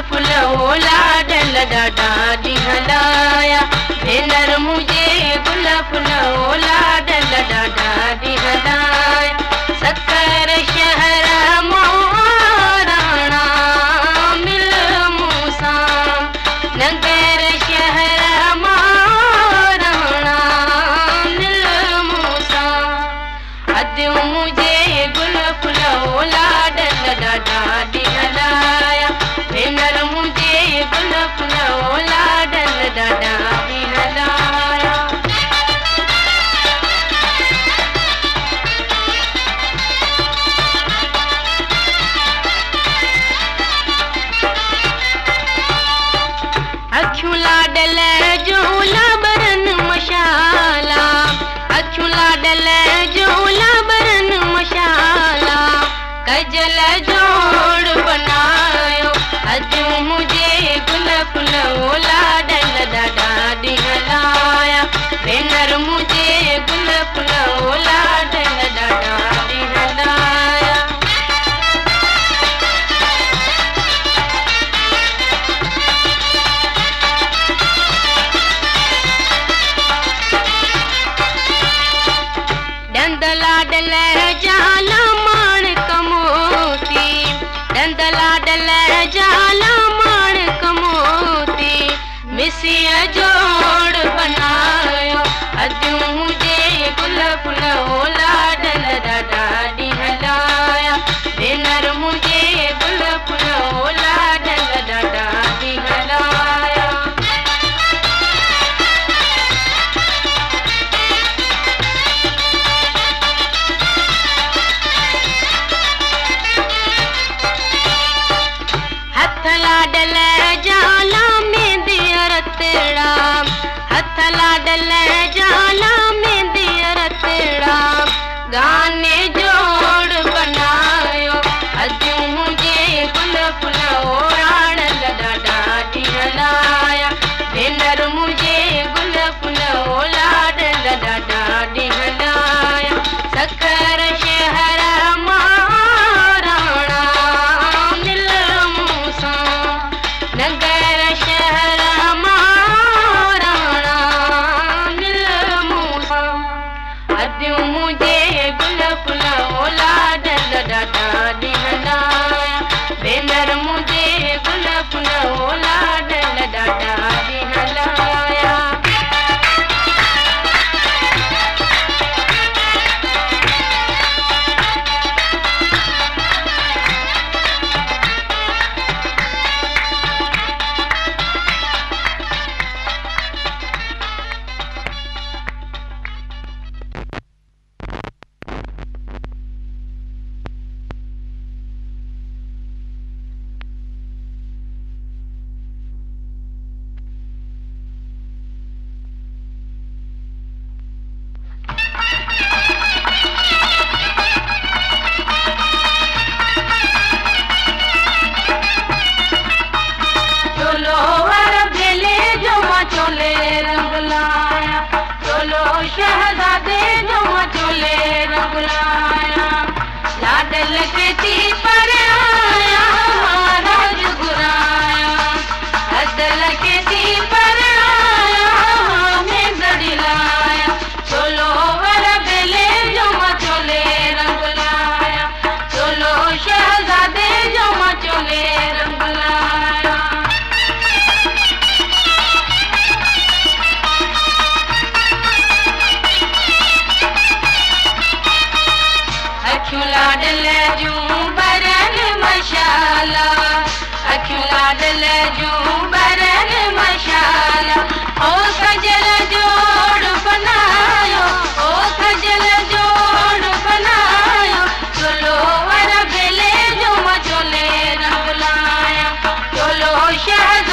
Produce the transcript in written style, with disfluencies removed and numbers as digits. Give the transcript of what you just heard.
फुलवो ladle ॾाढा ॾींहं हलाया भेनर मुझे गुल फुलवो लाडल ॾाढा ॾींहं हलाया सकर शहर महाराणा मिल मूंसां नगर शहर महाराणा मिल मूंसां अॼु मुझे गुल फुलवो लाडल ॾाढा ॾींहं हलाया भेनर मुझे गुल फुलवो लाडल ॾाढा ॾींहं हलाया अखियूं लाडल जो लाबरन मशाला अखियूं लाडल जो लाबरन मशाला कजल जोड़ बनायो अॼु मुझे गुल फुलवो लाडल ॾाढा ॾींहं हलाया भेनर मुझे गुल फुलवो लाडल ॾाढा ॾींहं हलाया ॾंद लाडल जाला माण कमोती ॾंद लाडल जाला माण कमोती मिसीअ जोड़ बनायो अॼु मुझे गुल फुलवो लाडल ॾाढा ॾींहं हलाया भेनर मुझे गुल फुलवो लाडल ॾाढा ॾींहं हलाया हथ लाडल जाला में दियर तेड़ा हथ लाडल जाला में दियर तेड़ा गाने जोड़ बनायो अॼु मुझे गुल फुलवो लाडल ॾाढा ॾींहं हलाया भेनर मुझे गुल फुलवो लाडल ॾाढा ॾींहं हलाया सकर शहर महाराणा मिल मूंसां नगर शहर महाराणा मिल मूंसां अॼु मुझे गुल फुलवो लाडल ॾाढा ॾींहं हलाया भेनर मुझे गुल फुलवो लाडल ॾाढा ॾींहं हलाया चोलो वर भेले जो मां चोले रंग लाया चोलो शहजादे जो मां चोले रंग लाया लाडल के थी पर आया महाराज घुराया अदल के थी पर आया हमें गड़ी लाया चोलो वर भेले जो मां चोले रंग लाया चोलो शहजादे जो मां चोले रंग लाया अखियूं लाडल जूं बरन मशाला अखियूं लाडल जूं बरन मशाला ओ खजल जोड़ बनायो ओ खजल जोड़ बनायो चोलो वर भेले जो मां चोले रंग लाया चोलो शहजादे